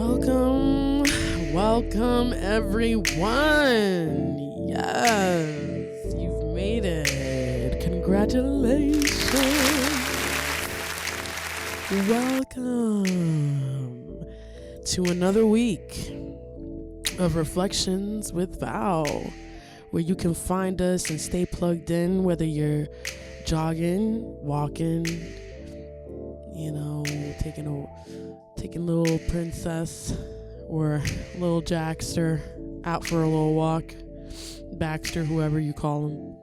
Welcome everyone. Yes, you've made it. Congratulations. Welcome to another week of Reflections with Val, where you can find us and stay plugged in, whether you're jogging, walking, taking little princess or little Jackster out for a little walk, Baxter, whoever you call him,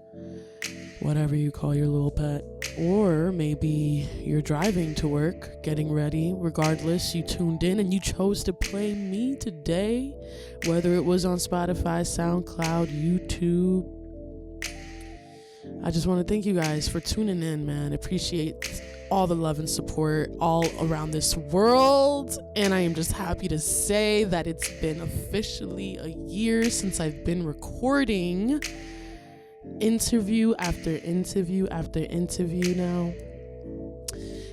whatever you call your little pet. Or maybe you're driving to work, getting ready. Regardless, you tuned in and you chose to play me today, whether it was on Spotify, SoundCloud, YouTube. I just want to thank you guys for tuning in, man. Appreciate all the love and support all around this world. And I am just happy to say that it's been officially a year since I've been recording interview after interview after interview now.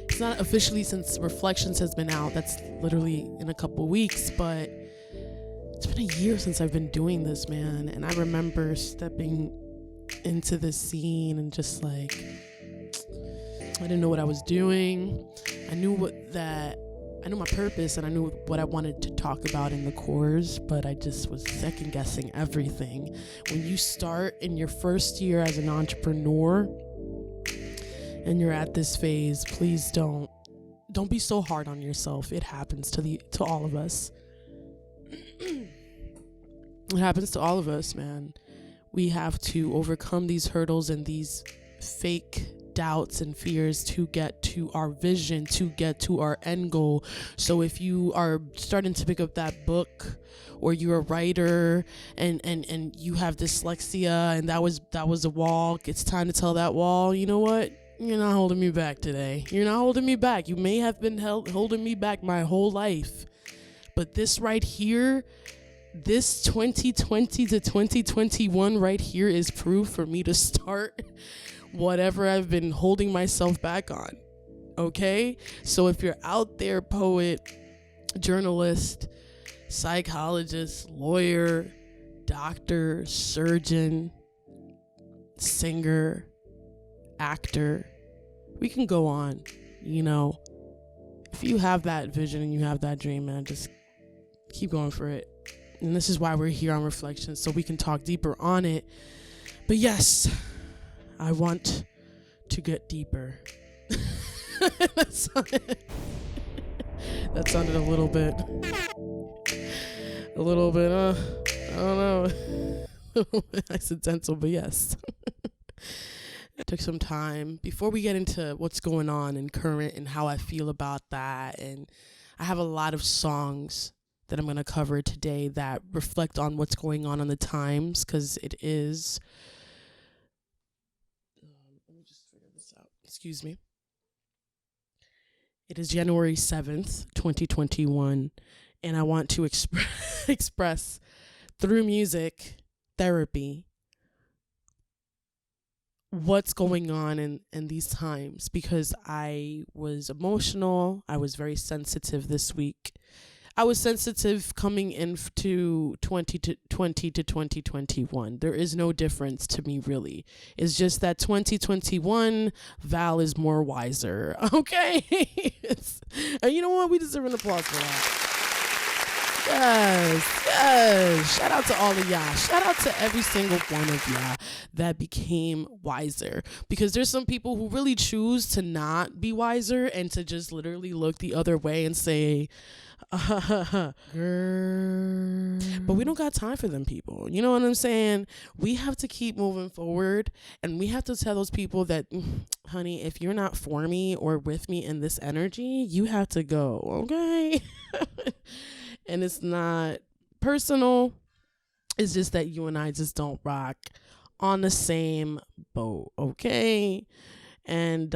It's not officially since Reflections has been out. That's literally in a couple weeks, but it's been a year since I've been doing this, man. And I remember stepping into the scene and just like, I didn't know what I was doing. I knew my purpose and I knew what I wanted to talk about in the course, but I just was second guessing everything. When you start in your first year as an entrepreneur and you're at this phase, please don't be so hard on yourself. It happens to all of us. It happens to all of us, man. We have to overcome these hurdles and these fake doubts and fears to get to our vision, to get to our end goal. So if you are starting to pick up that book, or you're a writer and you have dyslexia and that was a wall, it's time to tell that wall, you know what? You're not holding me back today. You're not holding me back. You may have been holding me back my whole life, but this right here, this 2020 to 2021 right here is proof for me to start whatever I've been holding myself back on. Okay? So if you're out there, poet, journalist, psychologist, lawyer, doctor, surgeon, singer, actor, we can go on. If you have that vision and you have that dream, man, just keep going for it. And this is why we're here on Reflections, so we can talk deeper on it. But yes, I want to get deeper. That sounded a little bit, I don't know, accidental, but yes. It took some time before we get into what's going on in current and how I feel about that. And I have a lot of songs that I'm going to cover today that reflect on what's going on in the times, because it is, let me just figure this out. Excuse me. It is January 7th, 2021, and I want to express through music therapy what's going on in these times, because I was emotional. I was very sensitive this week. I was sensitive coming into 2020 to 2021. There is no difference to me, really. It's just that 2021, Val is more wiser. Okay? And you know what? We deserve an applause for that. Yes. Shout out to all of y'all. Shout out to every single one of y'all that became wiser. Because there's some people who really choose to not be wiser and to just literally look the other way and say, but we don't got time for them people. You know what I'm saying? We have to keep moving forward, and we have to tell those people that, honey, if you're not for me or with me in this energy, you have to go, okay? And it's not personal. It's just that you and I just don't rock on the same boat, okay? And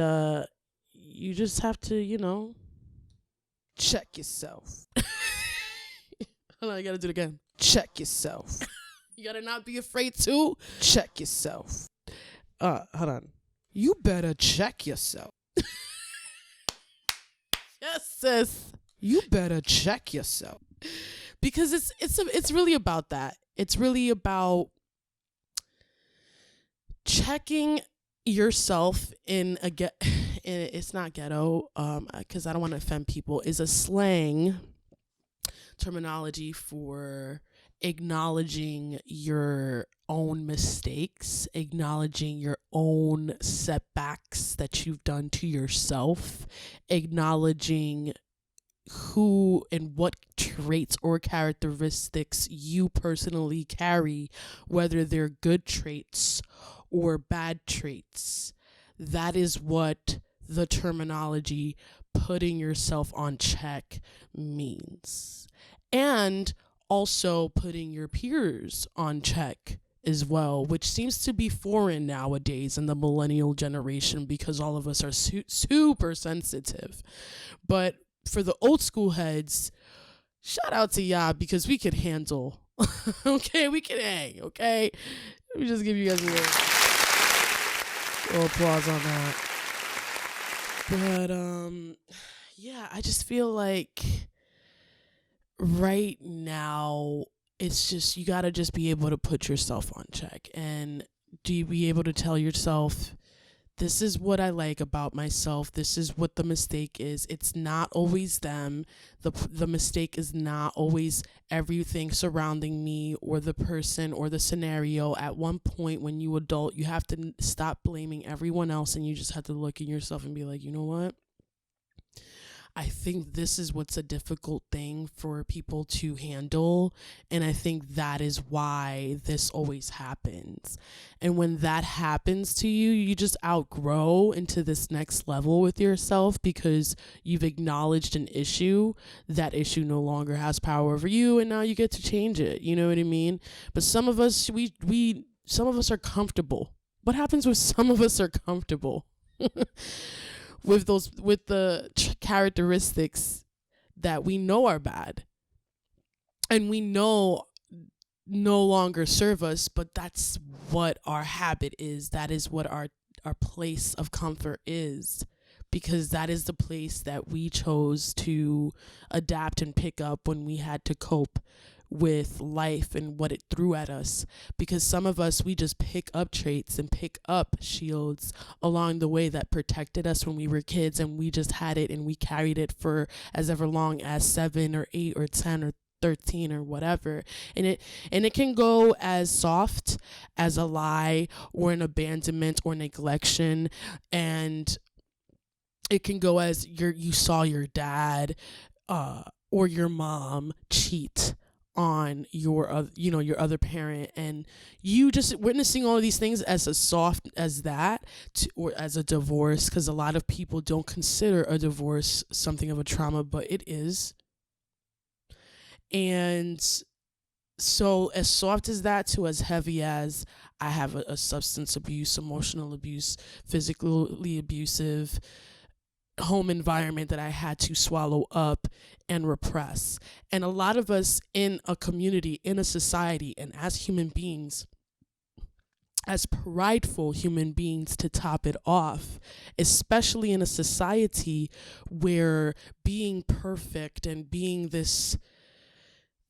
you just have to, check yourself. Hold on, I gotta do it again. Check yourself. You gotta not be afraid to check yourself. Hold on. You better check yourself. Yes, sis. You better check yourself. because it's really about that. It's really about checking yourself in a it's not ghetto, because I don't want to offend people, is a slang terminology for acknowledging your own mistakes, acknowledging your own setbacks that you've done to yourself, acknowledging who and what traits or characteristics you personally carry, whether they're good traits or bad traits. That is what the terminology putting yourself on check means. And also putting your peers on check as well, which seems to be foreign nowadays in the millennial generation because all of us are super sensitive. But for the old school heads, shout out to y'all because we could handle. Okay, we can hang. Okay, let me just give you guys a little applause on that. But yeah, I just feel like right now it's just, you gotta just be able to put yourself on check, and do you be able to tell yourself, this is what I like about myself. This is what the mistake is. It's not always them. The mistake is not always everything surrounding me or the person or the scenario. At one point when you adult, you have to stop blaming everyone else, and you just have to look at yourself and be like, you know what? I think this is what's a difficult thing for people to handle. And I think that is why this always happens. And when that happens to you, you just outgrow into this next level with yourself because you've acknowledged an issue. That issue no longer has power over you, and now you get to change it. You know what I mean? But some of us, some of us are comfortable. What happens when some of us are comfortable? with the characteristics that we know are bad and we know no longer serve us, but that's what our habit is. That is what our place of comfort is, because that is the place that we chose to adapt and pick up when we had to cope with life and what it threw at us. Because some of us, we just pick up traits and pick up shields along the way that protected us when we were kids, and we just had it and we carried it for as ever long as 7 or 8 or 10 or 13 or whatever. And it can go as soft as a lie or an abandonment or neglection, and it can go as you saw your dad or your mom cheat on your other parent, and you just witnessing all of these things as a soft as that, or as a divorce, because a lot of people don't consider a divorce something of a trauma, but it is. And so as soft as that to as heavy as I have a substance abuse, emotional abuse, physically abusive home environment that I had to swallow up and repress. And a lot of us in a community, in a society, and as human beings, as prideful human beings to top it off, especially in a society where being perfect and being this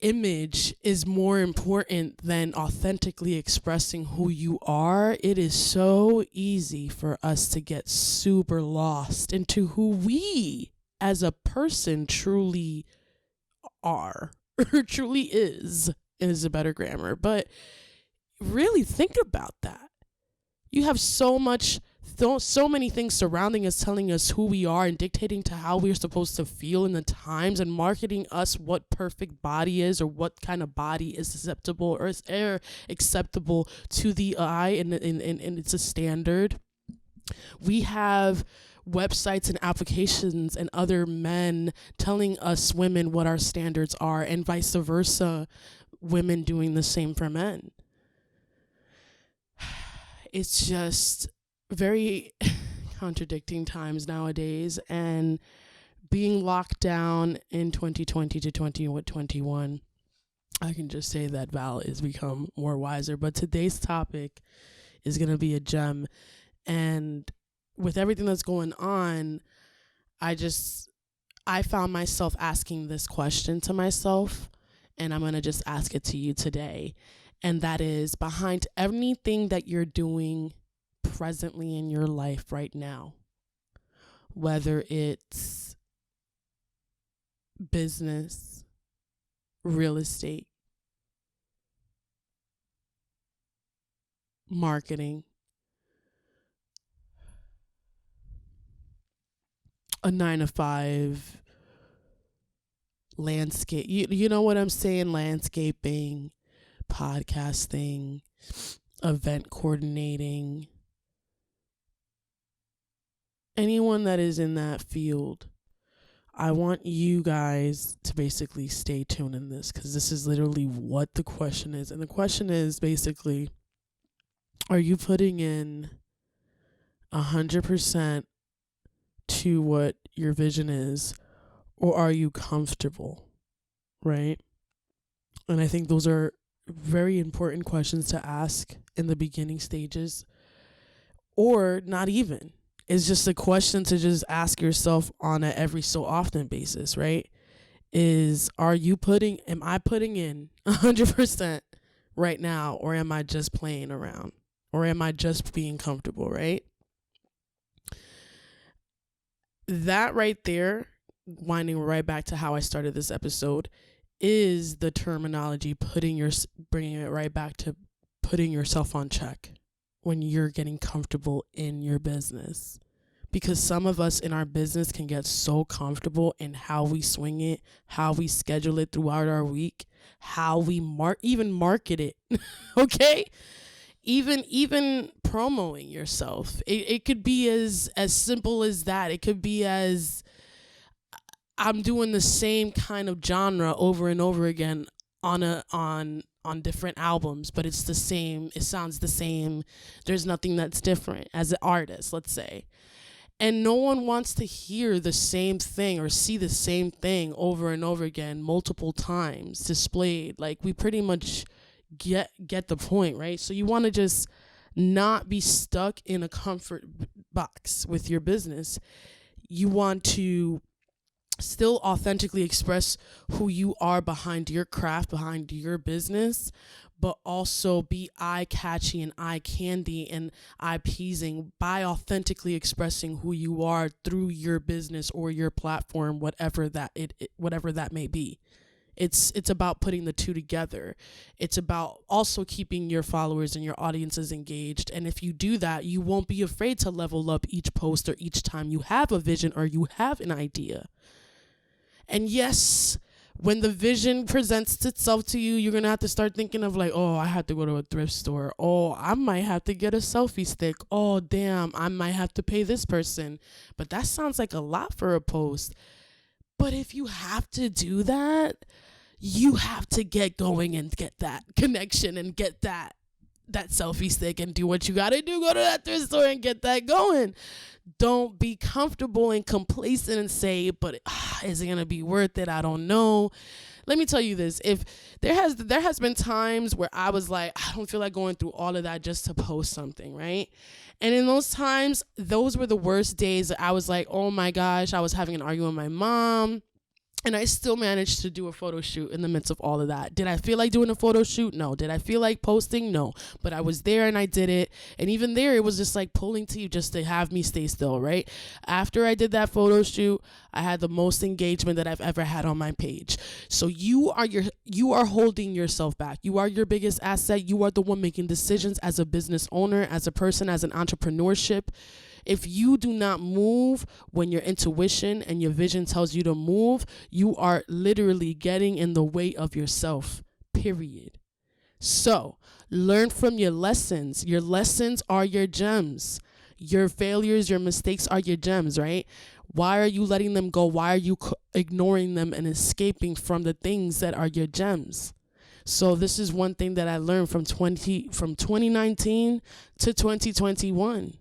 image is more important than authentically expressing who you are, it is so easy for us to get super lost into who we as a person truly are, or truly is a better grammar. But really think about that. You have so many things surrounding us, telling us who we are and dictating to how we're supposed to feel in the times, and marketing us what perfect body is, or what kind of body is acceptable or is acceptable to the eye, and it's a standard. We have websites and applications and other men telling us women what our standards are, and vice versa, women doing the same for men. It's just very contradicting times nowadays, and being locked down in 2020 to 2021, I can just say that Val has become more wiser. But today's topic is going to be a gem, and with everything that's going on, I found myself asking this question to myself, and I'm going to just ask it to you today. And that is, behind anything that you're doing presently in your life right now, whether it's business, real estate, marketing, a 9-to-5, landscape, you know what I'm saying? Landscaping, podcasting, event coordinating, anyone that is in that field. I want you guys to basically stay tuned in this, because this is literally what the question is. And the question is basically, are you putting in 100% to what your vision is, or are you comfortable, right? And I think those are very important questions to ask in the beginning stages, or not even. It's just a question to just ask yourself on a every so often basis, right? Am I putting in 100% right now, or am I just playing around, or am I just being comfortable, right? That right there, winding right back to how I started this episode, is the terminology bringing it right back to putting yourself on check when you're getting comfortable in your business. Because some of us in our business can get so comfortable in how we swing it, how we schedule it throughout our week, how we even market it. Okay? Even promoting yourself. It could be as simple as that. It could be as, I'm doing the same kind of genre over and over again on different albums, but it's the same. It sounds the same. There's nothing that's different as an artist, let's say. And no one wants to hear the same thing or see the same thing over and over again, multiple times displayed. Like, we pretty much get the point, right? So you want to just not be stuck in a comfort box with your business. You want to still authentically express who you are behind your craft, behind your business, but also be eye-catchy and eye-candy and eye-pleasing by authentically expressing who you are through your business or your platform, whatever that may be. It's about putting the two together. It's about also keeping your followers and your audiences engaged. And if you do that, you won't be afraid to level up each post or each time you have a vision or you have an idea. And yes, when the vision presents itself to you, you're going to have to start thinking of like, oh, I have to go to a thrift store. Oh, I might have to get a selfie stick. Oh, damn, I might have to pay this person. But that sounds like a lot for a post. But if you have to do that, you have to get going and get that connection and get that selfie stick and do what you got to do. Go to that thrift store and get that going. Don't be comfortable and complacent and say, but is it going to be worth it? I don't know. Let me tell you this. If there has been times where I was like, I don't feel like going through all of that just to post something, right? And in those times, those were the worst days. I was like, oh my gosh, I was having an argument with my mom. And I still managed to do a photo shoot in the midst of all of that. Did I feel like doing a photo shoot? No. Did I feel like posting? No. But I was there and I did it. And even there, it was just like pulling teeth just to have me stay still, right? After I did that photo shoot, I had the most engagement that I've ever had on my page. So you are holding yourself back. You are your biggest asset. You are the one making decisions as a business owner, as a person, as an entrepreneurship. If you do not move when your intuition and your vision tells you to move, you are literally getting in the way of yourself, period. So learn from your lessons. Your lessons are your gems. Your failures, your mistakes are your gems, right? Why are you letting them go? Why are you ignoring them and escaping from the things that are your gems? So this is one thing that I learned from 2019 to 2021.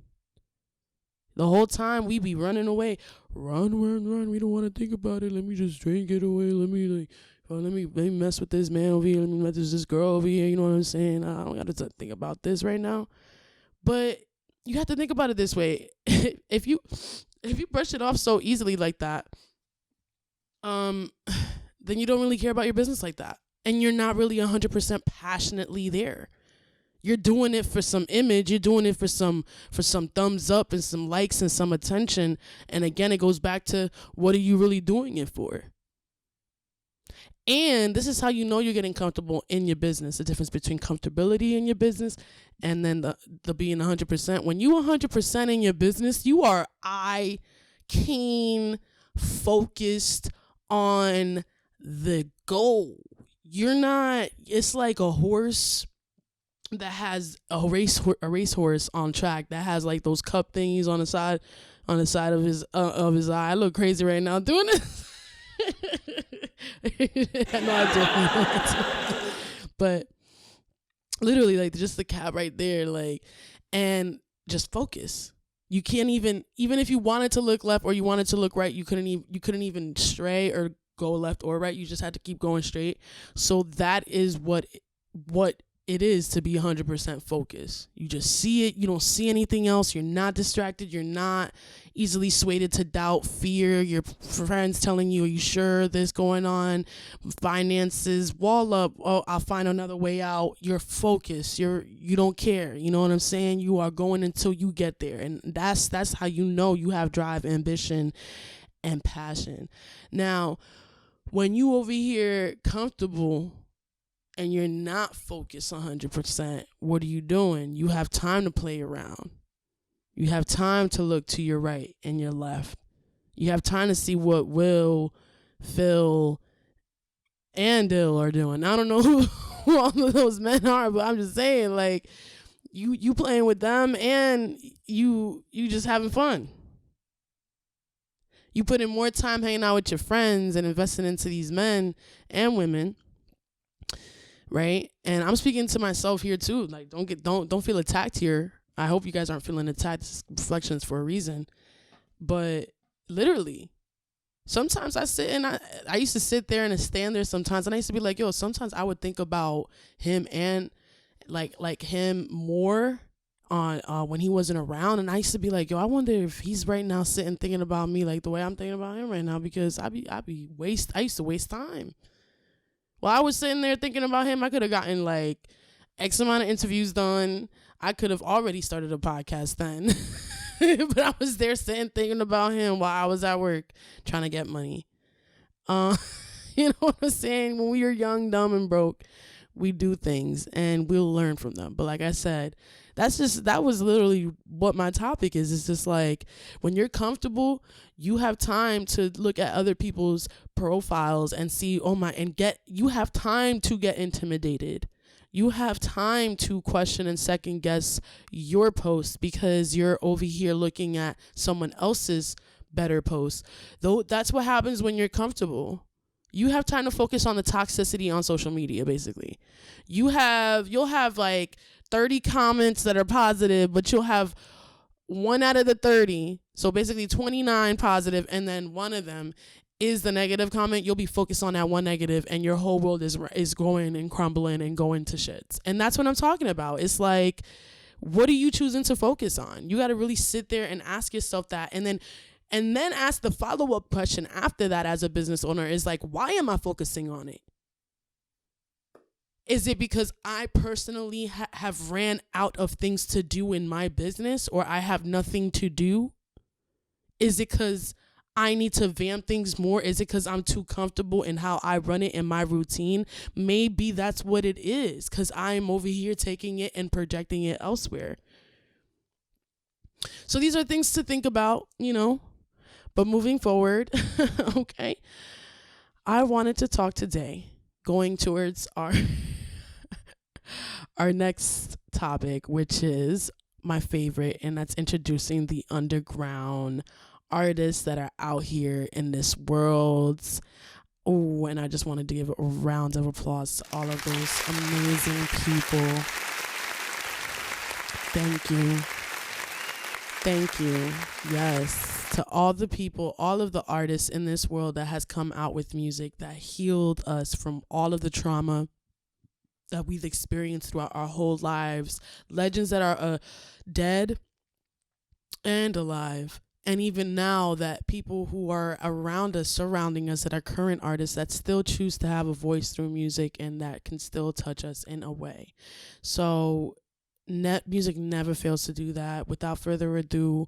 The whole time we be running away. Run. We don't want to think about it. Let me just drink it away. Let me mess with this man over here. Let me mess with this girl over here. You know what I'm saying? I don't got to think about this right now. But you have to think about it this way. If you brush it off so easily like that, then you don't really care about your business like that. and you're not really 100% passionately there. You're doing it for some image. You're doing it for some thumbs up and some likes and some attention. And again, it goes back to, what are you really doing it for? And this is how you know you're getting comfortable in your business. The difference between comfortability in your business and then the being 100%. When you 100% in your business, you are keen, focused on the goal. You're not, it's like a horse that has a racehorse on track that has like those cup thingies on the side of his eye. I look crazy right now doing this. No, I don't. But literally, like, just the cap right there, like, and just focus. You can't even if you wanted to look left or you wanted to look right, you couldn't even stray or go left or right. You just had to keep going straight. So that is what it is to be 100% focused. You just see it. You don't see anything else. You're not distracted. You're not easily swayed to doubt, fear. Your friends telling you, are you sure this going on? Finances, wall up. Oh, I'll find another way out. You're focused. You don't care. You know what I'm saying? You are going until you get there. And that's how you know you have drive, ambition, and passion. Now, when you over here comfortable and you're not focused 100%, what are you doing? You have time to play around. You have time to look to your right and your left. You have time to see what Will, Phil, and Dill are doing. I don't know who all of those men are, but I'm just saying, like, you playing with them and you just having fun. You put in more time hanging out with your friends and investing into these men and women, right? And I'm speaking to myself here too. Like, don't feel attacked here. I hope you guys aren't feeling attacked. This reflections for a reason. But literally, sometimes I sit and I used to sit there and stand there sometimes, and I used to be like, yo, sometimes I would think about him and like him more on when he wasn't around, and I used to be like, yo, I wonder if he's right now sitting thinking about me like the way I'm thinking about him right now, because I used to waste time. While I was sitting there thinking about him, I could have gotten like X amount of interviews done. I could have already started a podcast then. But I was there sitting thinking about him while I was at work trying to get money. You know what I'm saying? When we are young, dumb, and broke, we do things and we'll learn from them. But like I said, that was literally what my topic is. It's just like, when you're comfortable, you have time to look at other people's profiles and see, you have time to get intimidated. You have time to question and second guess your post because you're over here looking at someone else's better post. Though that's what happens when you're comfortable. You have time to focus on the toxicity on social media, basically. You'll have like 30 comments that are positive, but you'll have one out of the 30. So basically 29 positive, and then one of them is the negative comment. You'll be focused on that one negative, and your whole world is going and crumbling and going to shits. And that's what I'm talking about. It's like, what are you choosing to focus on? You got to really sit there and ask yourself that, and then ask the follow-up question after that as a business owner is like, why am I focusing on it? Is it because I personally have ran out of things to do in my business, or I have nothing to do? Is it because I need to vamp things more? Is it because I'm too comfortable in how I run it in my routine? Maybe that's what it is, because I'm over here taking it and projecting it elsewhere. So these are things to think about, but moving forward, okay, I wanted to talk today, going towards our next topic, which is my favorite, and that's introducing the underground artists that are out here in this world. Oh, and I just wanted to give a round of applause to all of those amazing people. Thank you. Yes, to all the people, all of the artists in this world that has come out with music that healed us from all of the trauma that we've experienced throughout our whole lives. Legends that are dead and alive And even now, that people who are around us, surrounding us, that are current artists that still choose to have a voice through music and that can still touch us in a way. So music never fails to do that. Without further ado,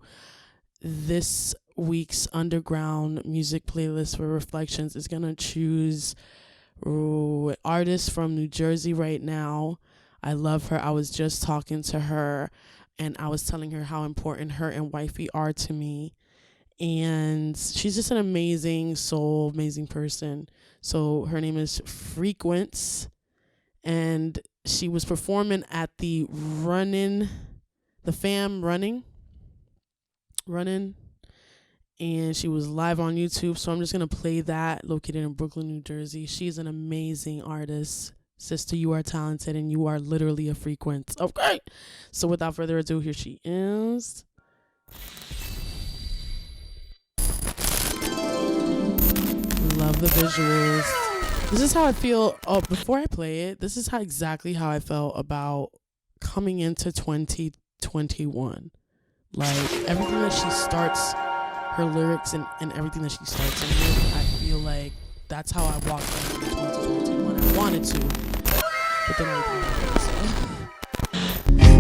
this week's underground music playlist for Reflections is going to choose artist from New Jersey right now. I love her. I was just talking to her and I was telling her how important her and Wifey are to me. And she's just an amazing soul, amazing person. So her name is Frequence. And she was performing at the Fam Running. And she was live on YouTube. So I'm just going to play that, located in Brooklyn, New Jersey. She's an amazing artist. Sister, you are talented and you are literally a frequence. Okay. So without further ado, here she is. Love the visuals. This is how I feel. Oh, before I play it, this is exactly how I felt about coming into 2021. Like everything that she starts, her lyrics and everything that she starts in with, I feel like that's how I walked into 2021. I wanted to, but then everything happened, so.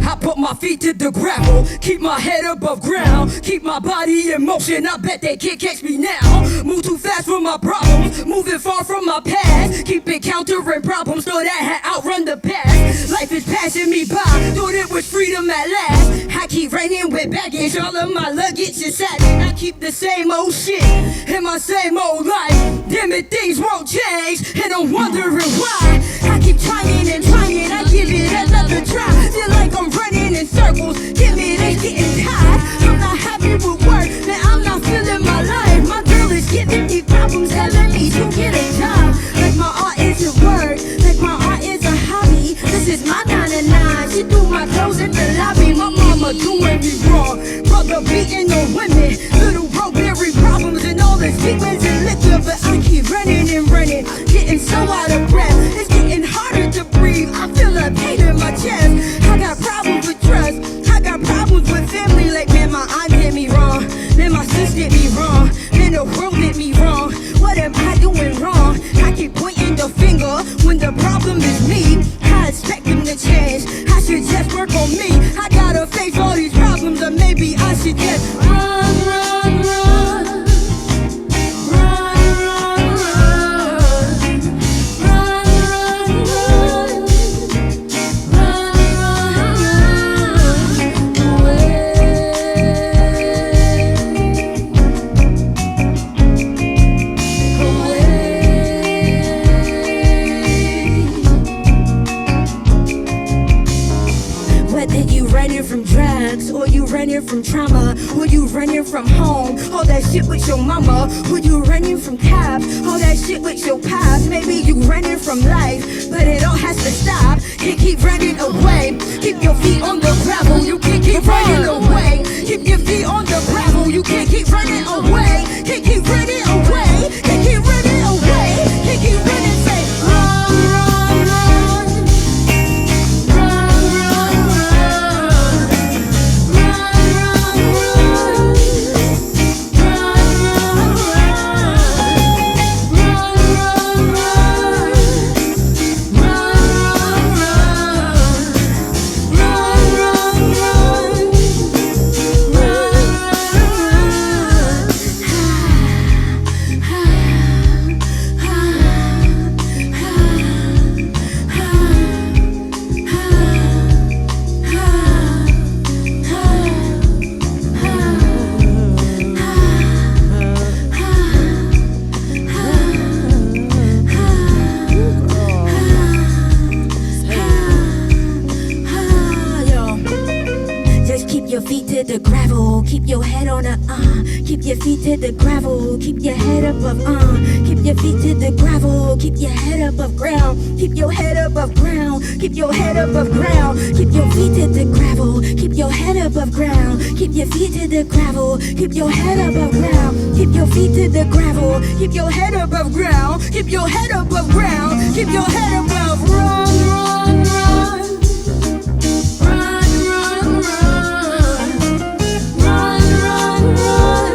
I put my feet to the gravel, keep my head above ground, keep my body in motion, I bet they can't catch me now. Move too fast for my problems, moving far from my past, keep it countering problems, thought I had outrun the past. Life is passing me by, thought it was freedom at last. I keep running with baggage, all of my luggage is satin. I keep the same old shit in my same old life. Damn it, things won't change, and I'm wondering why. I keep trying and trying, I give it another try. Feel like I'm running in circles, give me this, getting tired. I'm not happy with work, man, I'm not feeling my life. My girl is giving me problems, telling me to get a job. Like my art isn't work, like my art is a hobby. This is my 9 to 9, she do my clothes in the lobby. My mama doing me wrong, brother beating on women, little Roberry problems and all the demons and liquor. But I keep running and running, getting so out of breath. It's getting harder to breathe, I feel a pain in my chest. I got problems with trust, I got problems with family. Like man, my aunt did me wrong, man, my sis did me wrong, man, the world did me wrong. What am I doing wrong? I keep pointing the finger when the problem is me. I expect them to change, I should just work on me. I gotta face all these problems, or maybe I should just run, run, run. From drugs, or you running from trauma, or you running from home, all that shit with your mama, or you running from cops, all that shit with your pops. Maybe you running from life, but it all has to stop. You keep running away, keep your feet on the gravel. You can't keep running away, keep your feet on the gravel. You can't keep running away, can't keep running away, can't keep running away, can't keep running. Say run, run, run. The gravel, keep your head on the keep your feet to the gravel, keep your head above keep your feet to the gravel, keep your head above ground, keep your head above ground, keep your head above ground, keep your feet to the gravel, keep your head above ground, keep your feet to the gravel, keep your head above ground, keep your feet to the gravel, keep your head above ground, keep your head above ground, keep your head above. Run, run, run. Run, run, run. Run, run, run.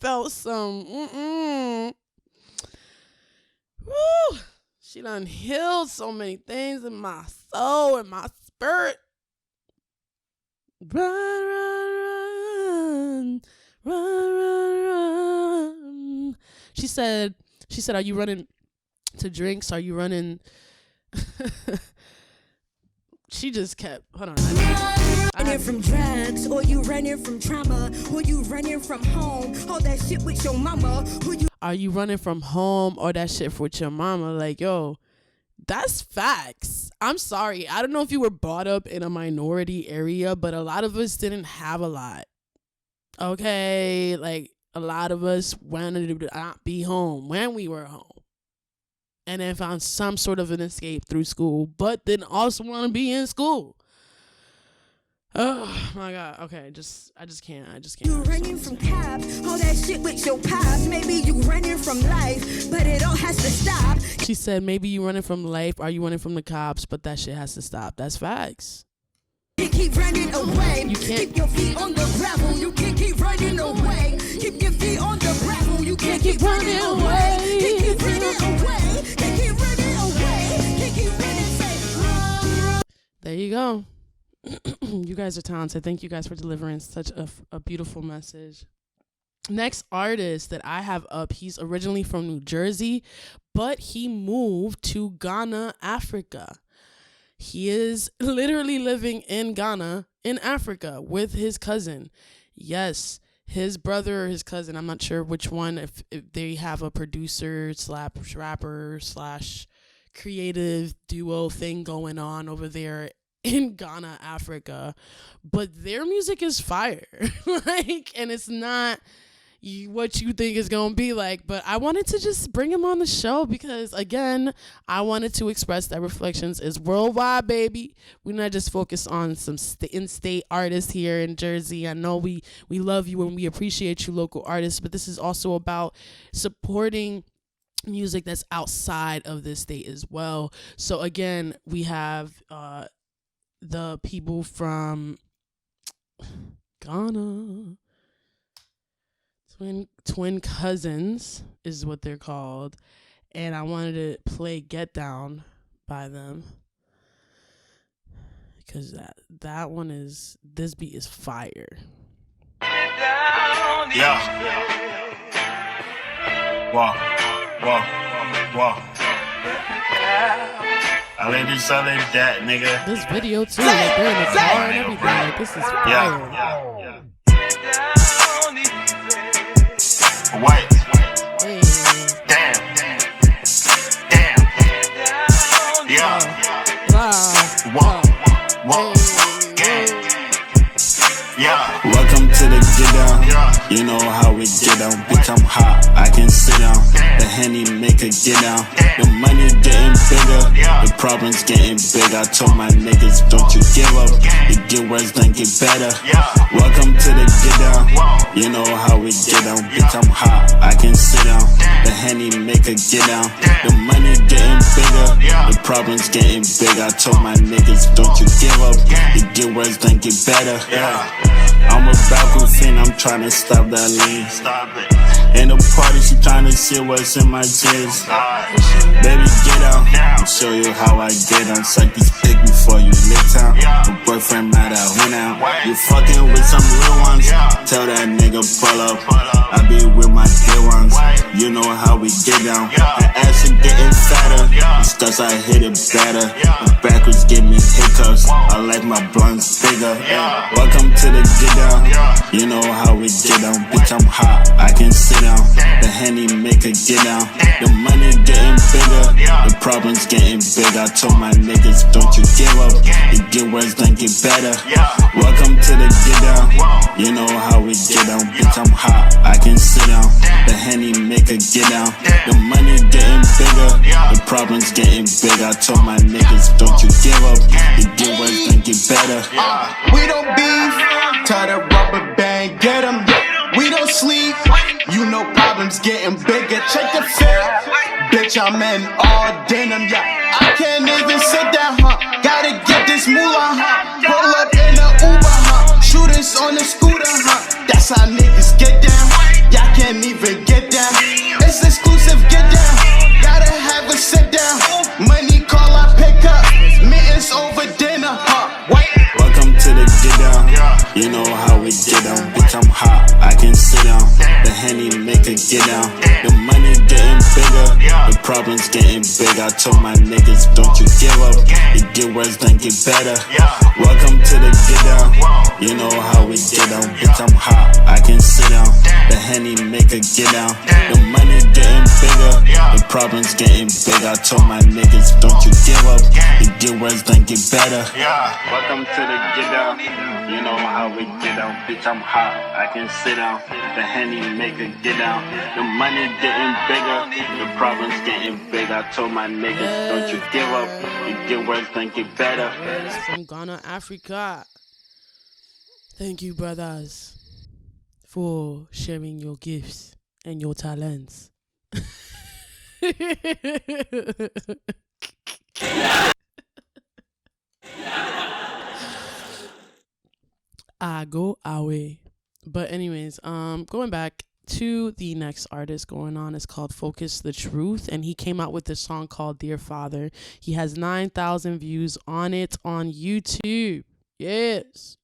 felt some. Woo. She done healed so many things in my soul and my spirit. Run, run, run, run, run, run. She said, are you running to drinks? Are you running? She just kept, hold on. Running from drugs, or you running from trauma, or you running from home, all that shit with your mama. Are you running from home or that shit with your mama? Like, yo, that's facts. I'm sorry. I don't know if you were brought up in a minority area, but a lot of us didn't have a lot. Okay? Like, a lot of us wanted to not be home when we were home. And then found some sort of an escape through school, but then also want to be in school. Oh my God. Okay, I just can't. You running from cops, all that shit with your pops. Maybe you running from life, but it all has to stop. She said, maybe you running from life, are you running from the cops, but that shit has to stop. That's facts. You keep running away. You can't keep your feet on the gravel. You can't keep running away. Keep your feet on the gravel. You can't keep running away. Keep running away. Keep running away. Keep running away. There you go. You guys are talented. Thank you guys for delivering such a beautiful message. Next artist that I have up, he's originally from New Jersey, but he moved to Ghana, Africa. He is literally living in Ghana, in Africa, with his cousin. Yes, his brother or his cousin, I'm not sure which one, if they have a producer / rapper / creative duo thing going on over there in Ghana, Africa, but their music is fire. And it's not what you think it's gonna be like, but I wanted to just bring him on the show because, again, I wanted to express that Reflections is worldwide, baby. We're not just focused on some in-state artists here in Jersey. I know we love you and we appreciate you, local artists, but this is also about supporting music that's outside of this state as well. So again, we have the people from Ghana, twin cousins is what they're called, and I wanted to play Get Down by them because that one is, this beat is fire. Yeah. Wow. I let this, I let that, nigga. This video too, like they're in the car and everything. Like, this is fire. Yeah. White. Hey. Damn. Yeah. Wow. Whoa. Gang. Yeah. Welcome to the get down. You know how we get down. Bitch, I'm hot, I can sit down. The Henny make a get down. The money getting bigger, the problems getting bigger. I told my niggas, don't you give up. You get worse, then get better. Welcome to the get down. You know how we get down. Bitch, I'm hot, I can sit down. The Henny make a get down. The money getting bigger, the problems getting bigger. I told my niggas, don't you give up. You get worse, then get better. I'm a Balco fan, I'm tryna stop that lean. In the party, she tryna see what's in my jeans. Baby, get out, I'll show you how I get on. Suck this dick before you lick town. My boyfriend mad at who now? You fucking with some real ones. Tell that nigga pull up. I be with my dear ones. You know how we get down. The ass is getting fatter. The stuff I hit it better. The backwards give me hiccups. I like my blunts bigger. Welcome to the get down. You know how we get down. Bitch, I'm hot, I can sit down. The Henny make a get down. The money getting bigger, the problems getting bigger. I told my niggas, don't you give up. You get worse, then get better. Welcome to the get down. You know how we get down. Bitch, I'm hot, I can sit down. The Henny make a get down. The money getting bigger, the problems getting bigger. I told my niggas, don't you give up. You get worse, then get better. We don't beef, tie the rubber band, get 'em. We don't sleep, you know problems getting bigger. Check the fit, bitch, I'm in all denim, yeah. I can't even sit down, gotta get this moolah, pull up in a Uber, shooters on the scooter, that's how niggas get down. can't even get down. It's exclusive, get down. Gotta have a sit down. Money call, I pick up. Mittens over dinner. Wait. Welcome to the get down. You know how we get down. Bitch, I'm hot, I can sit down. The Henny make a get down. The money getting bigger, the problems getting big. I told my niggas, don't you give up. You get worse, then get better. Welcome to the get down. You know how we get down. Bitch, I'm hot, I can sit down. The Henny make a get down. The money getting bigger, the problems getting big. I told my niggas, don't you give up. You get worse, then get better. Welcome to the get down. You know how we get down. Bitch, I'm hot, I can sit down. The Henny make a get down. The money getting bigger, the problems getting big. I told my niggas, don't you give up. You get worse, then get better. From Ghana, Africa. Thank you, brothers, for sharing your gifts and your talents. I go away. But anyways, going back to the next artist going on, is called Focus the Truth, and he came out with this song called Dear Father. He has 9,000 views on it on YouTube. Yes.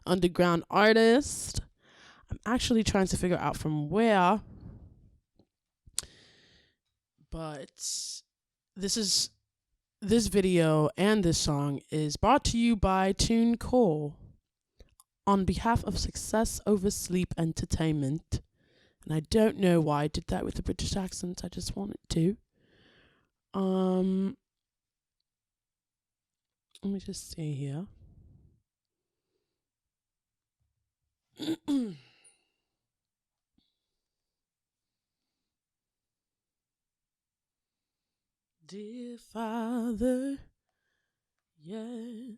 Underground artist. I'm actually trying to figure out from where, but this video and this song is brought to you by TuneCore on behalf of Success Over Sleep Entertainment. And I don't know why I did that with a British accent. I just wanted to. Let me just see here. Dear Father, yeah,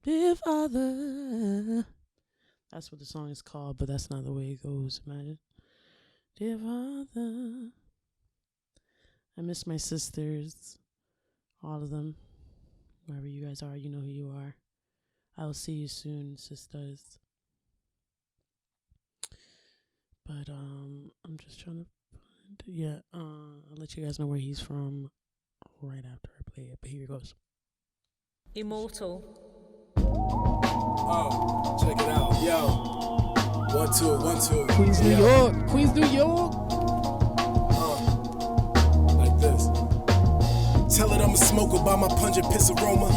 dear Father. That's what the song is called, but that's not the way it goes, imagine. Dear Father. I miss my sisters, all of them. Wherever you guys are, you know who you are. I will see you soon, sisters. But I'm just trying to find, I'll let you guys know where he's from right after I play it. But here it goes. Immortal. Oh, check it out, yo. 1 2 1 2. Queens, New York. Queens, New York. Like this. Tell it I'm a smoker by my pungent piss aroma.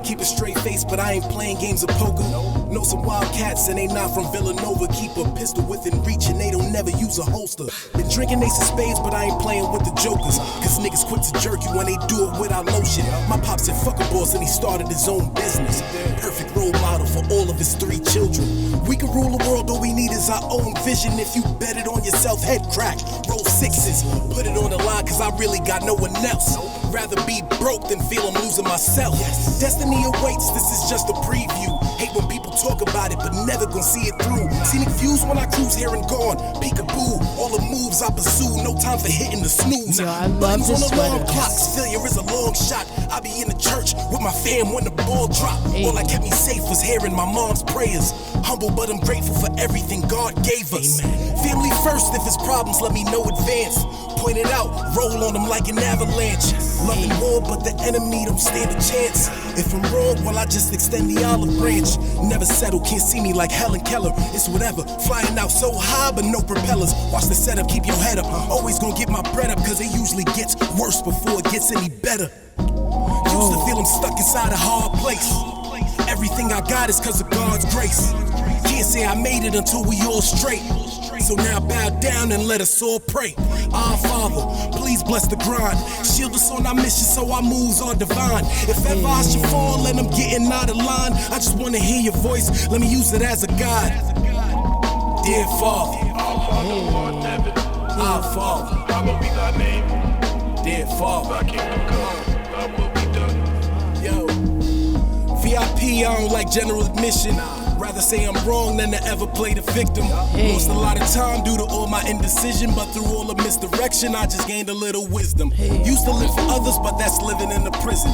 Keep a straight face, but I ain't playing games of poker. Know some wild cats and they not from Villanova. Keep a pistol within reach and they don't never use a holster. Been drinking ace of spades, but I ain't playing with the jokers. Cause niggas quick to jerk you when they do it without lotion. My pop said fuck a boss and he started his own business. Perfect role model for all of his 3 children. We can rule the world, all we need is our own vision. If you bet it on yourself, head crack, roll 6s. Put it on the line cause I really got no one else. Rather be broke than feel I'm losing myself. Destiny awaits, this is just a preview. Hate when people talk about it, but never gon' see it through. Scenic views when I cruise here and gone. Peekaboo, all the moves I pursue. No time for hitting the snooze. Yo, I love this on alarm sweater. clocks, failure is a long shot. I be in the church with my fam when the ball drop. All that kept me safe was hearing my mom's prayers. Humble, but I'm grateful for everything God gave us. Family first, if it's problems, let me know advance. Point it out, roll on them like an avalanche. Loving war, but the enemy don't stand a chance. If I'm wrong, well, I just extend the olive branch. Never settle, can't see me like Helen Keller. It's whatever, flying out so high, but no propellers. Watch the setup, keep your head up. Always gonna get my bread up, cause it usually gets worse before it gets any better. Used to feel I'm stuck inside a hard place. Everything I got is cause of God's grace. Can't say I made it until we all straight. So now bow down and let us all pray. Our Father, please bless the grind. Shield us on our mission so our moves are divine. If ever I should fall and I'm getting out of line, I just wanna hear your voice, let me use it as a guide. Dear Father, our Father, hallowed be thy name. Dear Father, thy kingdom come, thy will be done. Yo, VIP, I don't like general admission. Rather rather say I'm wrong than to ever play the victim. Lost a lot of time due to all my indecision, but through all the misdirection, I just gained a little wisdom. Used to live for others, but that's living in a prison.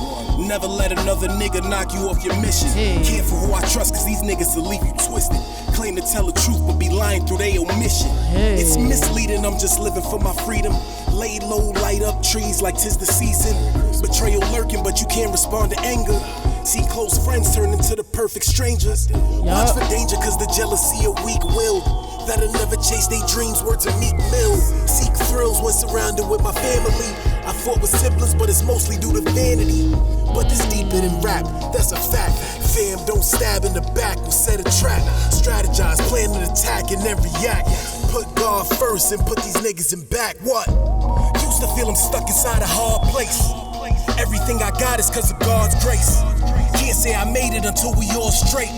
Never let another nigga knock you off your mission. Careful who I trust, cause these niggas will leave you twisted. Claim to tell the truth, but be lying through their omission. It's misleading, I'm just living for my freedom. Lay low, light up trees like 'tis the season. Betrayal lurking, but you can't respond to anger. See close friends turn into the perfect strangers. Watch for danger, cause the jealousy of weak-willed that'll never chase their dreams, words of Meek Mill. Seek thrills when surrounded with my family. I fought with siblings, but it's mostly due to vanity. But this deeper than rap, that's a fact. Fam, don't stab in the back, we'll set a trap. Strategize, plan an attack, and then react. Put God first and put these niggas in back. What? Used to feel I'm stuck inside a hard place. Everything I got is cause of God's grace. Can't say I made it until we all straight.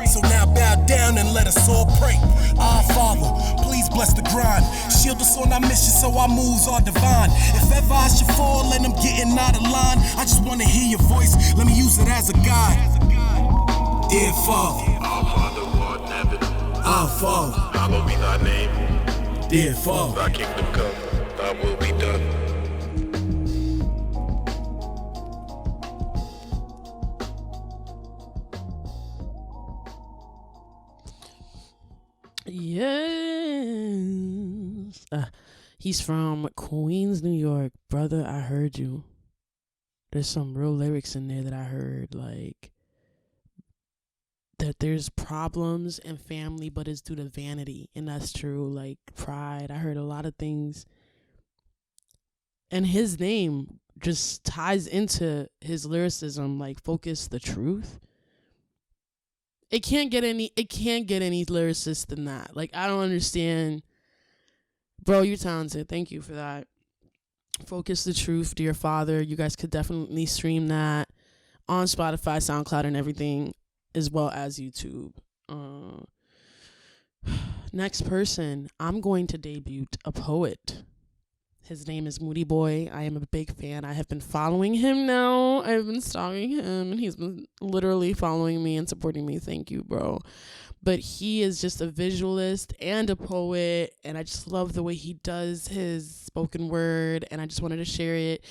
So now bow down and let us all pray. Our Father, please bless the grind. Shield us on our mission so our moves are divine. If ever I should fall and I'm getting out of line, I just wanna hear your voice, let me use it as a guide. Dear Father, our Father who art in heaven, our Father, hallowed be thy name. Dear Father, Thy kingdom come, thy will be done. Yes. He's from Queens, New York. Brother, I heard you. There's some real lyrics in there that I heard, like that there's problems in family, but it's due to vanity. And that's true, like pride. I heard a lot of things. And his name just ties into his lyricism, like focus the truth. It can't get any lyricist than that. Like, I don't understand. Bro, you're talented. Thank you for that. Focus the truth, dear Father. You guys could definitely stream that on Spotify, SoundCloud, and everything, as well as YouTube. Next person, I'm going to debut a poet. His name is Moody Boy. I am a big fan. I have been following him now. I've been stalking him, and he's been literally following me and supporting me. Thank you, bro. But he is just a visualist and a poet, and I just love the way he does his spoken word, and I just wanted to share it.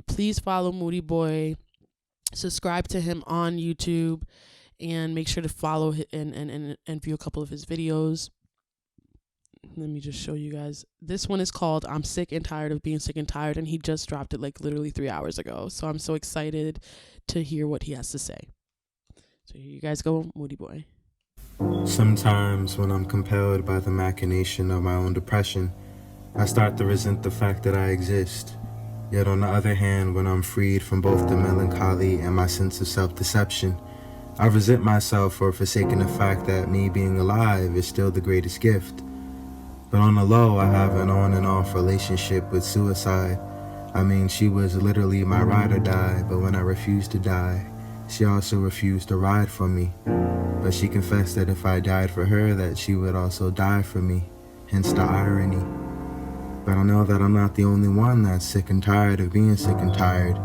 Please follow Moody Boy. Subscribe to him on YouTube, and make sure to follow and view a couple of his videos. Let me just show you guys. This one is called I'm Sick and Tired of Being Sick and Tired, and he just dropped it like literally 3 hours ago. So I'm so excited to hear what he has to say. So here you guys go, Moody Boy. Sometimes when I'm compelled by the machination of my own depression, I start to resent the fact that I exist. Yet on the other hand, when I'm freed from both the melancholy and my sense of self-deception, I resent myself for forsaking the fact that me being alive is still the greatest gift. But on the low, I have an on and off relationship with suicide. I mean, she was literally my ride or die, but when I refused to die, she also refused to ride for me. But she confessed that if I died for her, that she would also die for me, hence the irony. But I know that I'm not the only one that's sick and tired of being sick and tired.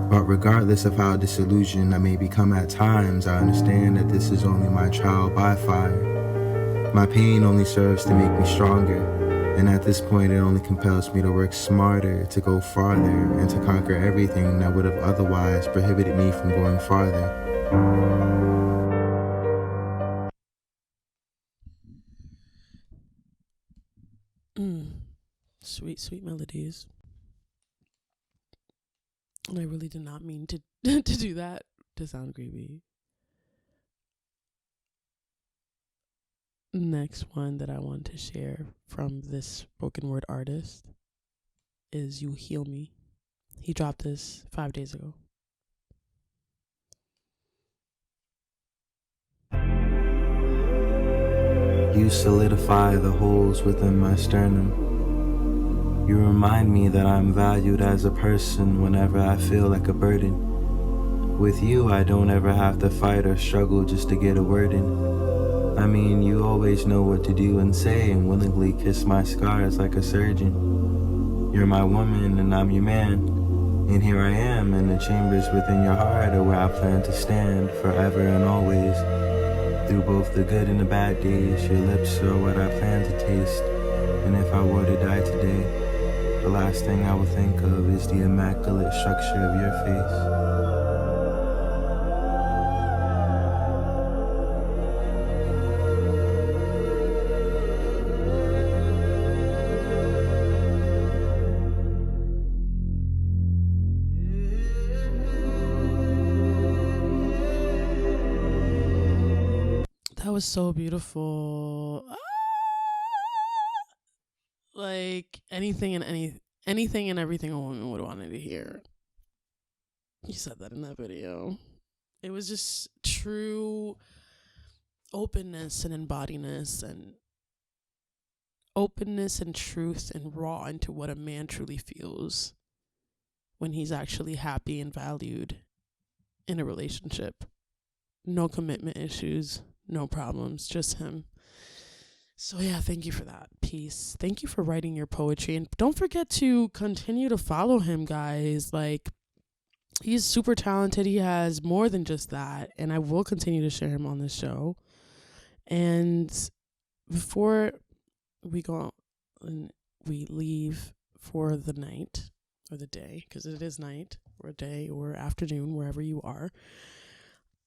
But regardless of how disillusioned I may become at times, I understand that this is only my trial by fire. My pain only serves to make me stronger, and at this point it only compels me to work smarter, to go farther, and to conquer everything that would have otherwise prohibited me from going farther. Sweet, sweet melodies. And I really did not mean to to do that, to sound creepy. Next one that I want to share from this spoken word artist is You Heal Me. He dropped this 5 days ago. You solidify the holes within my sternum. You remind me that I'm valued as a person whenever I feel like a burden. With you, I don't ever have to fight or struggle just to get a word in. I mean, you always know what to do and say and willingly kiss my scars like a surgeon. You're my woman and I'm your man. And here I am in the chambers within your heart are where I plan to stand forever and always. Through both the good and the bad days, your lips are what I plan to taste. And if I were to die today, the last thing I would think of is the immaculate structure of your face. That was so beautiful. Like anything and everything a woman would want to hear. You said that in that video. It was just true openness and embodiness and openness and truth and raw into what a man truly feels when he's actually happy and valued in a relationship. No commitment issues, no problems, just him. So yeah, thank you for that. Peace. Thank you for writing your poetry. And don't forget to continue to follow him, guys. Like, he's super talented. He has more than just that. And I will continue to share him on this show. And before we go and we leave for the night or the day, because it is night or day or afternoon, wherever you are,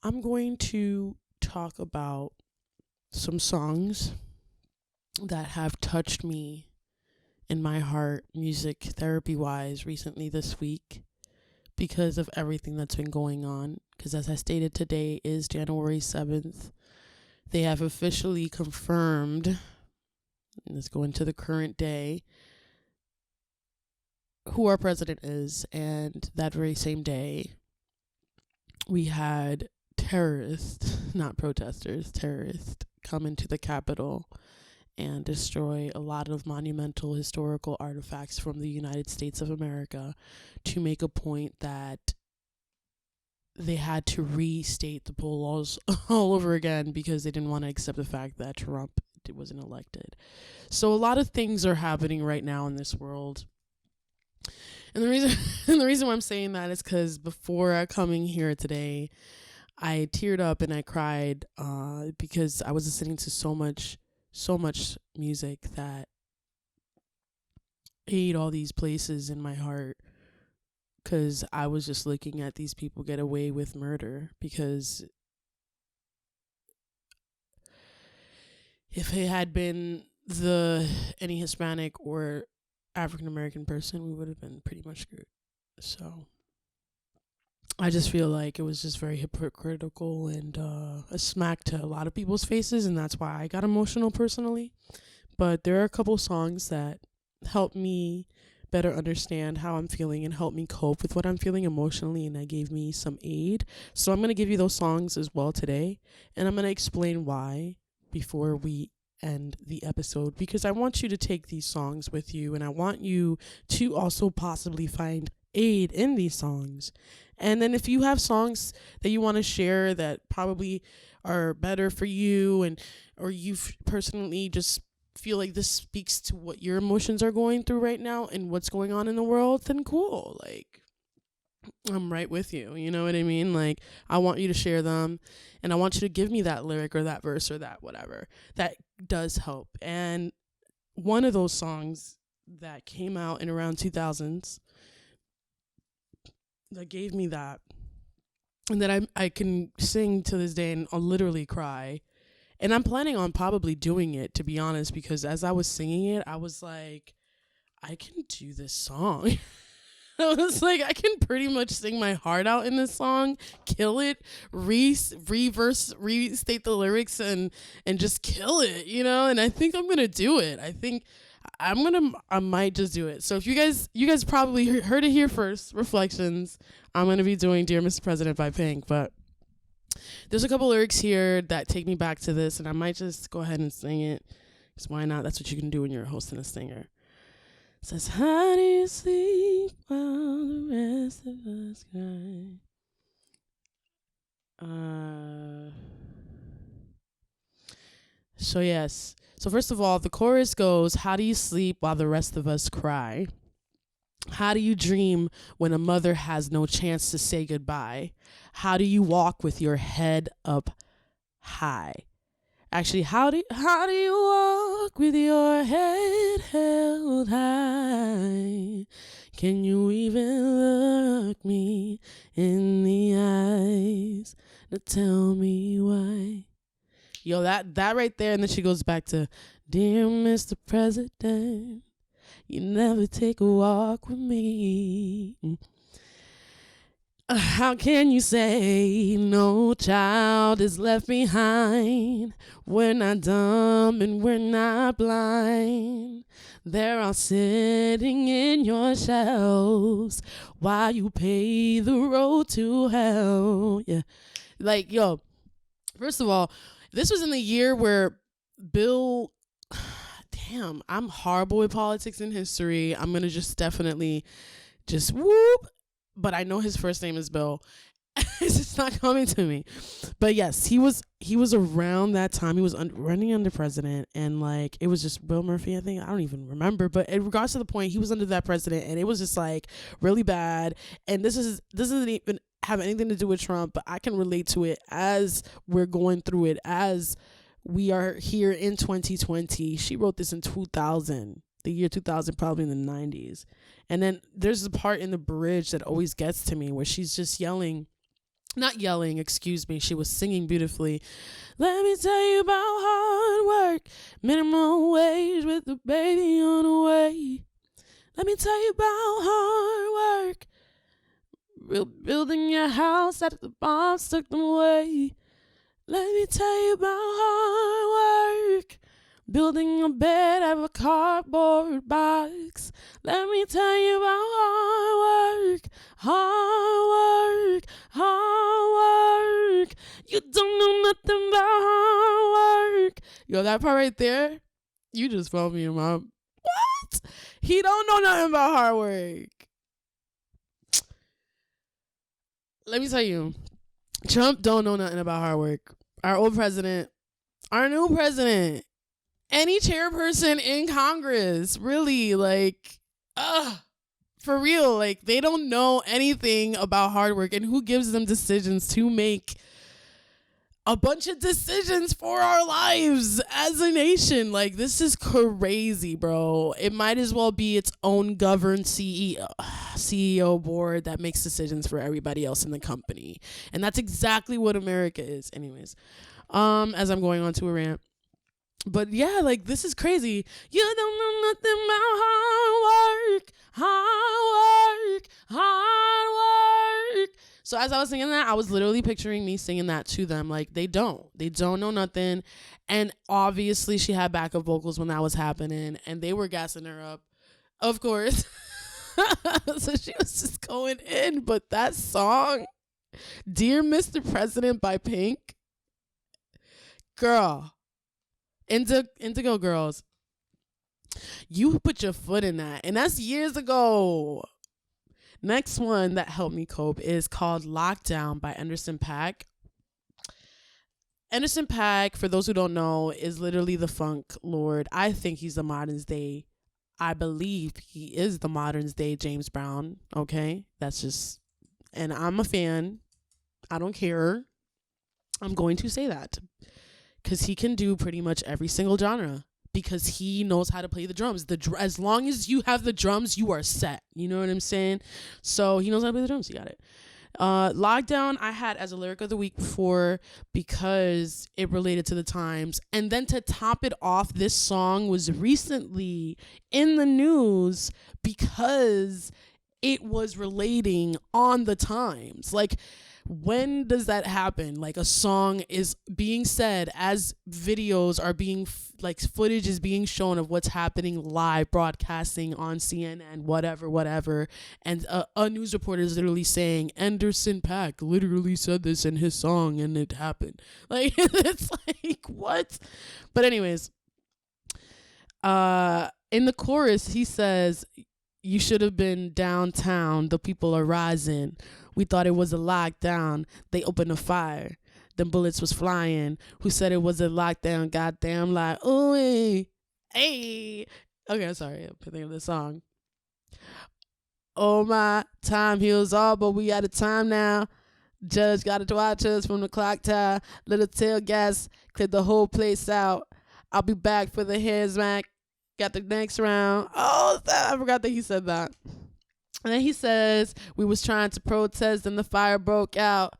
I'm going to talk about some songs that have touched me in my heart, music therapy wise, recently this week because of everything that's been going on. Because as I stated, today is January 7th. They have officially confirmed, and let's go into the current day, who our president is. And that very same day, we had terrorists, not protesters, terrorists come into the Capitol and destroy a lot of monumental historical artifacts from the United States of America to make a point that they had to restate the poll laws all over again because they didn't want to accept the fact that Trump wasn't elected. So a lot of things are happening right now in this world. And the reason why I'm saying that is because before coming here today, I teared up and I cried because I was listening to so much music that ate all these places in my heart, because I was just looking at these people get away with murder. Because if it had been any Hispanic or African American person, we would have been pretty much screwed. So I just feel like it was just very hypocritical and a smack to a lot of people's faces, and that's why I got emotional personally. But there are a couple songs that helped me better understand how I'm feeling and help me cope with what I'm feeling emotionally, and that gave me some aid. So I'm going to give you those songs as well today, and I'm going to explain why before we end the episode, because I want you to take these songs with you, and I want you to also possibly find aid in these songs. And then if you have songs that you want to share that probably are better for you, and or you personally just feel like this speaks to what your emotions are going through right now and what's going on in the world, then cool. Like, I'm right with you. You know what I mean? Like, I want you to share them, and I want you to give me that lyric or that verse or that whatever. That does help. And one of those songs that came out in around 2000s that gave me that, and that I can sing to this day and I'll literally cry. And I'm planning on probably doing it, to be honest, because as I was singing it, I was like, I can do this song. I was like, I can pretty much sing my heart out in this song, kill it, reverse, restate the lyrics, and just kill it, you know? And I think I'm going to do it. I think I might just do it. So if you guys probably heard it here first, Reflections, I'm going to be doing Dear Mr. President by Pink, but there's a couple lyrics here that take me back to this, and I might just go ahead and sing it, because why not? That's what you can do when you're hosting a singer. It says, how do you sleep while the rest of us cry? So yes. So first of all, the chorus goes, how do you sleep while the rest of us cry? How do you dream when a mother has no chance to say goodbye? How do you walk with your head up high? Actually, how do you walk with your head held high? Can you even look me in the eyes to tell me why? Yo, that right there, and then she goes back to, dear Mr. President, you never take a walk with me. How can you say no child is left behind? We're not dumb and we're not blind. They're all sitting in your shelves while you pay the road to hell. Yeah. Like, yo, first of all, this was in the year where Bill, damn, I'm horrible with politics and history. I'm going to just definitely just whoop. But I know his first name is Bill. It's just not coming to me. But yes, he was around that time. He was running under president, and like it was just Bill Murphy, I think. I don't even remember. But in regards to the point, he was under that president, and it was just like really bad. And this doesn't even have anything to do with Trump, but I can relate to it as we're going through it, as we are here in 2020. She wrote this in 2000. The year 2000, probably in the 90s. And then there's a part in the bridge that always gets to me where she's just not yelling, excuse me. She was singing beautifully. Let me tell you about hard work, minimum wage with the baby on the way. Let me tell you about hard work, building your house after the bombs took them away. Let me tell you about hard work, building a bed out of a cardboard box. Let me tell you about hard work, hard work, hard work. You don't know nothing about hard work. Yo, that part right there, you just phoned me in my... What? He don't know nothing about hard work. Let me tell you, Trump don't know nothing about hard work. Our old president, our new president, any chairperson in Congress, really, like, for real, like, they don't know anything about hard work, and who gives them decisions to make a bunch of decisions for our lives as a nation? Like, this is crazy, bro. It might as well be its own governed CEO board that makes decisions for everybody else in the company, and that's exactly what America is. Anyways, as I'm going on to a rant. But yeah, like, this is crazy. You don't know nothing about hard work, hard work, hard work. So as I was singing that, I was literally picturing me singing that to them. Like, they don't know nothing. And obviously she had backup vocals when that was happening, and they were gassing her up, of course. So she was just going in. But that song, Dear Mr. President by Pink, girl, Indigo Girls, you put your foot in that, and that's years ago. Next one that helped me cope is called Lockdown by Anderson .Paak. Anderson .Paak, for those who don't know, is literally the funk lord. I think he's the modern day. I believe he is the modern day James Brown. Okay, that's just, and I'm a fan. I don't care. I'm going to say that. Because he can do pretty much every single genre. Because he knows how to play the drums. As long as you have the drums, you are set. You know what I'm saying? So he knows how to play the drums. He got it. Lockdown, I had as a lyric of the week before because it related to the times. And then to top it off, this song was recently in the news because it was relating on the times. Like, when does that happen? Like, a song is being said as videos are being like footage is being shown of what's happening live broadcasting on CNN, whatever, and a news reporter is literally saying Anderson .Paak literally said this in his song and it happened. Like, it's like, what? But anyways, in the chorus he says, you should have been downtown, the people are rising. We thought it was a lockdown. They opened a fire. Them bullets was flying. Who said it was a lockdown? Goddamn lie. Ooh, hey. Okay, I'm sorry. I'm thinking of the song. Oh, my time heals all, but we out of time now. Judge got to watch us from the clock tower. Little tail gas cleared the whole place out. I'll be back for the head smack. Got the next round. Oh, I forgot that he said that. And then he says, we was trying to protest and the fire broke out.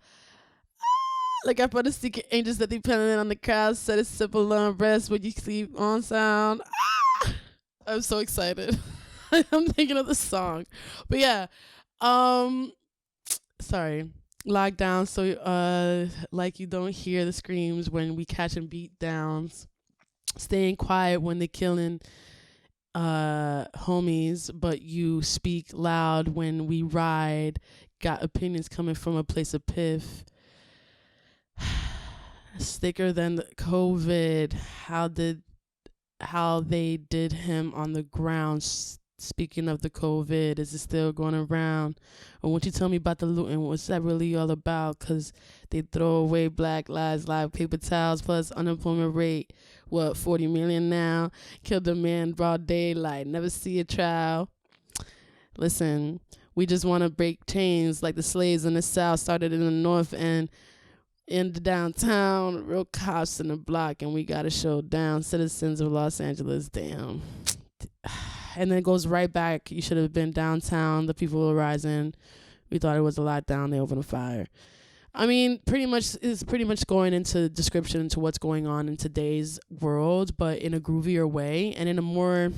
Like I put the secret angels that depended on the crowd. Said it's simple long rest when you sleep on sound. I'm so excited. I'm thinking of the song. But yeah. Sorry. Lockdown. So like you don't hear the screams when we catching beat downs. Staying quiet when they killing homies, but you speak loud when we ride. Got opinions coming from a place of piff. Thicker than the COVID. How they did him on the ground. Speaking of the COVID, is it still going around? Or won't you tell me about the looting? What's that really all about? Because they throw away Black Lives, live paper towels, plus unemployment rate. What, 40 million now? Killed a man broad daylight. Never see a trial. Listen, we just want to break chains like the slaves in the South started in the North and in the downtown. Real cops in the block, and we got to show down. Citizens of Los Angeles, damn. And then it goes right back. You should have been downtown. The people were rising. We thought it was a lockdown. They opened a fire. I mean, it's pretty much going into description into what's going on in today's world, but in a groovier way and in a more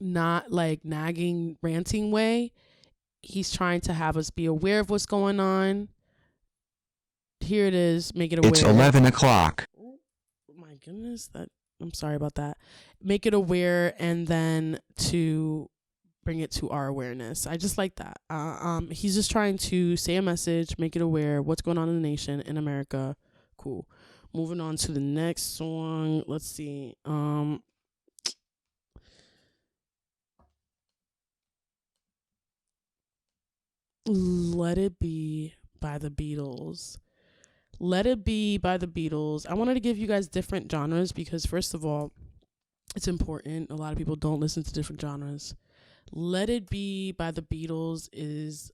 not like nagging, ranting way. He's trying to have us be aware of what's going on. Here it is. Make it aware. It's 11 o'clock. Oh my goodness. I'm sorry about that. Make it aware and then to bring it to our awareness. I just like that. He's just trying to say a message, make it aware what's going on in the nation, in America. Cool. Moving on to the next song. Let's see. Let It Be by the Beatles. Let It Be by the Beatles. I wanted to give you guys different genres because, first of all, it's important. A lot of people don't listen to different genres. Let It Be by the Beatles is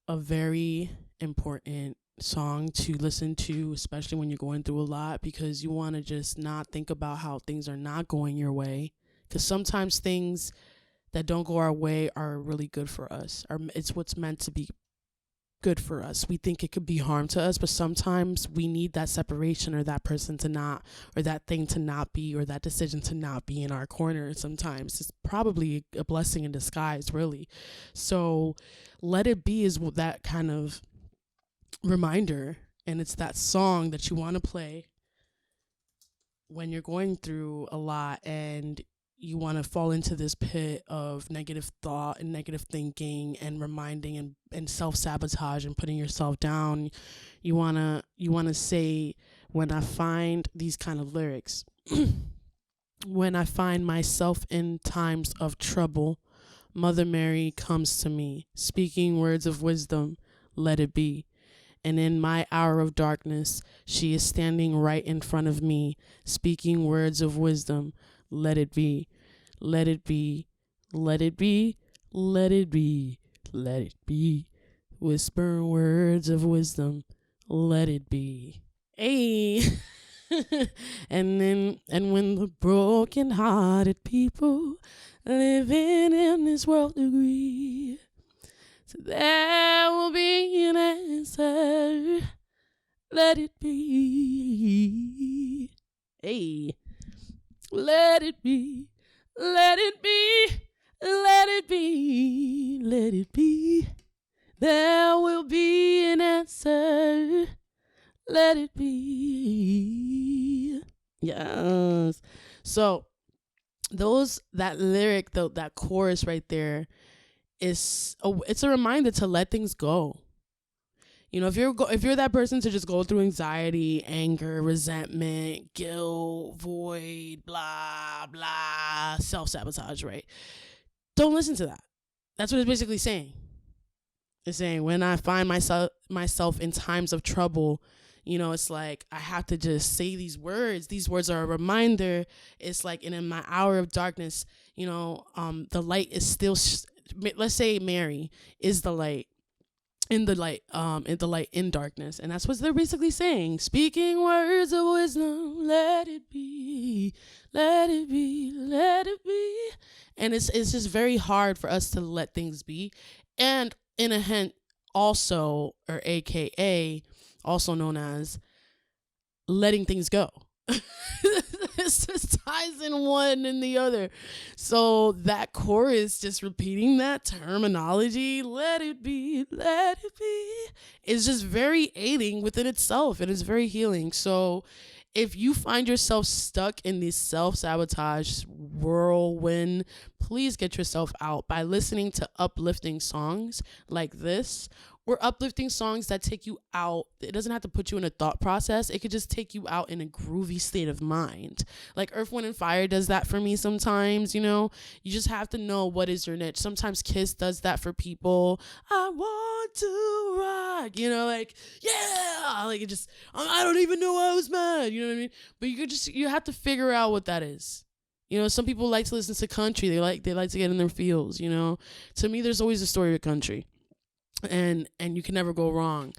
a very important song to listen to, especially when you're going through a lot, because you want to just not think about how things are not going your way. Because sometimes things that don't go our way are really good for us. It's what's meant to be good for us. We think it could be harm to us, but sometimes we need that separation or that person to not, or that thing to not be, or that decision to not be in our corner. Sometimes it's probably a blessing in disguise, really. So Let It Be is that kind of reminder, and it's that song that you want to play when you're going through a lot and you want to fall into this pit of negative thought and negative thinking and reminding and self-sabotage and putting yourself down. You want to say, when I find these kind of lyrics, when I find myself in times of trouble, Mother Mary comes to me, speaking words of wisdom, let it be. And in my hour of darkness, she is standing right in front of me, speaking words of wisdom, let it be, let it be, let it be, let it be, let it be. Whisper words of wisdom, let it be. Hey. And when the broken-hearted people living in this world agree, so there will be an answer. Let it be. Hey. Let it be. Let it be. Let it be. Let it be. There will be an answer. Let it be. Yes. So that lyric, that chorus right there, it's a reminder to let things go. You know, if you're that person to just go through anxiety, anger, resentment, guilt, void, blah blah, self-sabotage, right? Don't listen to that. That's what it's basically saying. It's saying, when I find myself in times of trouble, you know, it's like I have to just say these words. These words are a reminder. It's like, and in my hour of darkness, you know, the light is still. Let's say Mary is the light, in darkness. And that's what they're basically saying. Speaking words of wisdom, let it be, let it be, let it be. And it's just very hard for us to let things be. And in a hint also, or AKA, also known as letting things go. This just ties in one and the other. So that chorus, just repeating that terminology, let it be, is just very aiding within itself. It is very healing. So if you find yourself stuck in this self-sabotage whirlwind, please get yourself out by listening to uplifting songs like this, or uplifting songs that take you out. It doesn't have to put you in a thought process. It could just take you out in a groovy state of mind. Like Earth, Wind, and Fire does that for me sometimes, you know? You just have to know what is your niche. Sometimes Kiss does that for people. I want to rock, you know, like, yeah! Like, it just, I don't even know I was mad, you know what I mean? But you have to figure out what that is. You know, some people like to listen to country. They like to get in their feels, you know? To me, there's always a story of country. And you can never go wrong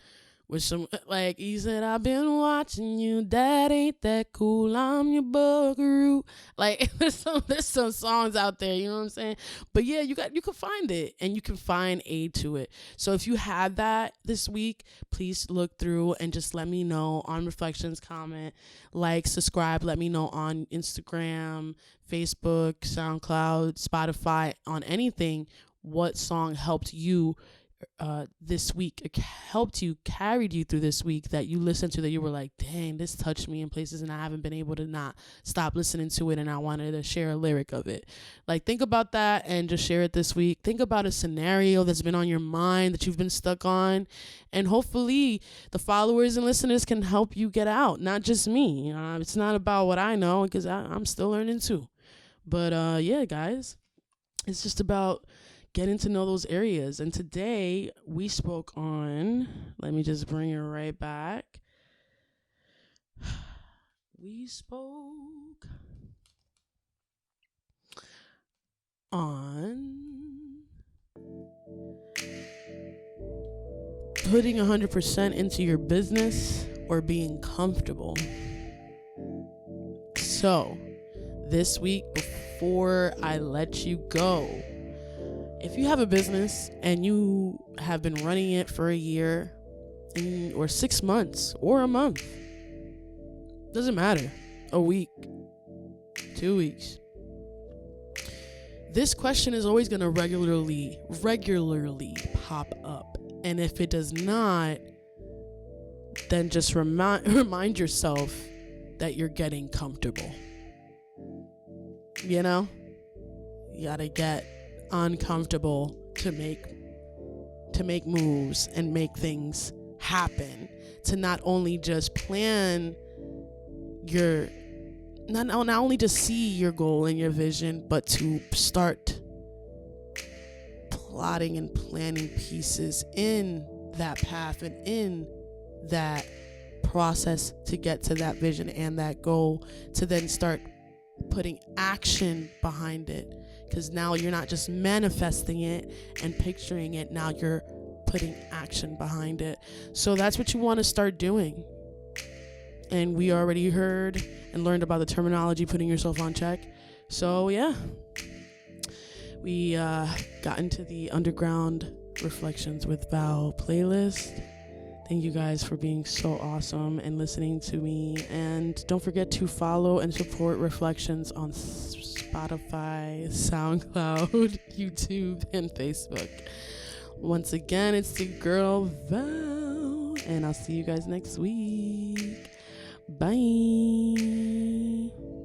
with some, like he said, I've been watching you, that ain't that cool, I'm your buckaroo. Like there's some songs out there, you know what I'm saying? But yeah, you can find it, and you can find aid to it. So if you had that this week, please look through and just let me know on Reflections, comment, like, subscribe, let me know on Instagram, Facebook, SoundCloud, Spotify, on anything, what song helped you this week, carried you through this week, that you listened to, that you were like, dang, this touched me in places, and I haven't been able to not stop listening to it, and I wanted to share a lyric of it. Like, think about that and just share it this week. Think about a scenario that's been on your mind that you've been stuck on, and hopefully the followers and listeners can help you get out, not just me. It's not about what I know, because I'm still learning too. But yeah, guys, it's just about getting to know those areas. And today we spoke on, let me just bring it right back. We spoke on putting 100% into your business or being comfortable. So this week, before I let you go, if you have a business and you have been running it for a year or 6 months or a month, doesn't matter, a week, 2 weeks, this question is always going to regularly pop up. And if it does not, then just remind yourself that you're getting comfortable. You know, you gotta get uncomfortable to make moves and make things happen, to not only just plan your, not only to see your goal and your vision, but to start plotting and planning pieces in that path and in that process to get to that vision and that goal, to then start putting action behind it. Because now you're not just manifesting it and picturing it, now you're putting action behind it. So that's what you want to start doing. And we already heard and learned about the terminology, putting yourself on check. So yeah, we got into the Underground Reflections with Val playlist. Thank you guys for being so awesome and listening to me. And don't forget to follow and support Reflections on Spotify, SoundCloud, YouTube, and Facebook. Once again, it's your girl Val, and I'll see you guys next week. Bye.